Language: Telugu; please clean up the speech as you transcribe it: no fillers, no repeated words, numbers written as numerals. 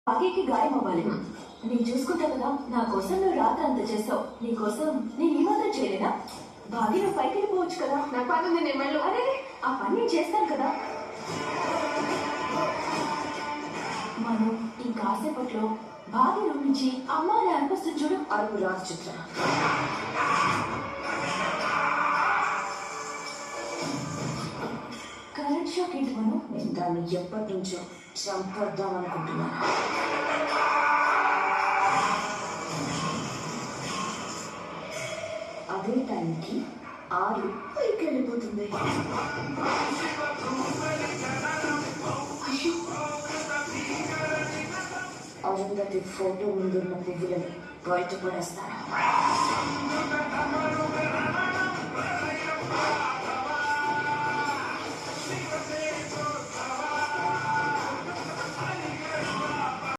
భాగ్యకి గాయం అవ్వాలి. నేను చూసుకుంటా కదా. నా కోసం నువ్వు రాత్రి అంత చేసావు. నీ కోసం నేను ఈ మాత్రం చేయలేనా? భాగ్య నువ్వు పైకి వెళ్ళిపోవచ్చు కదా. నా పని ఉంది, నేను వెళ్ళు. అరే ఆ పని నేను చేస్తాను కదా. మనం ఇంకాసేపట్లో భాగ్య రూమ్ నుంచి అమ్మ అని అనిపిస్తుంది చూడు. అరుపు రాదు చిత్ర. కరెంట్ షాక్ ఏంటి మనం? నేను దాన్ని ఎప్పటి నుంచో చంపొద్దాం అనుకుంటున్నాను. అదే టైంకి 6 పైకి వెళ్ళిపోతుంది. అరుంధతి ఫోటో ముందున్న పువ్వులని బయటపడేస్తాను.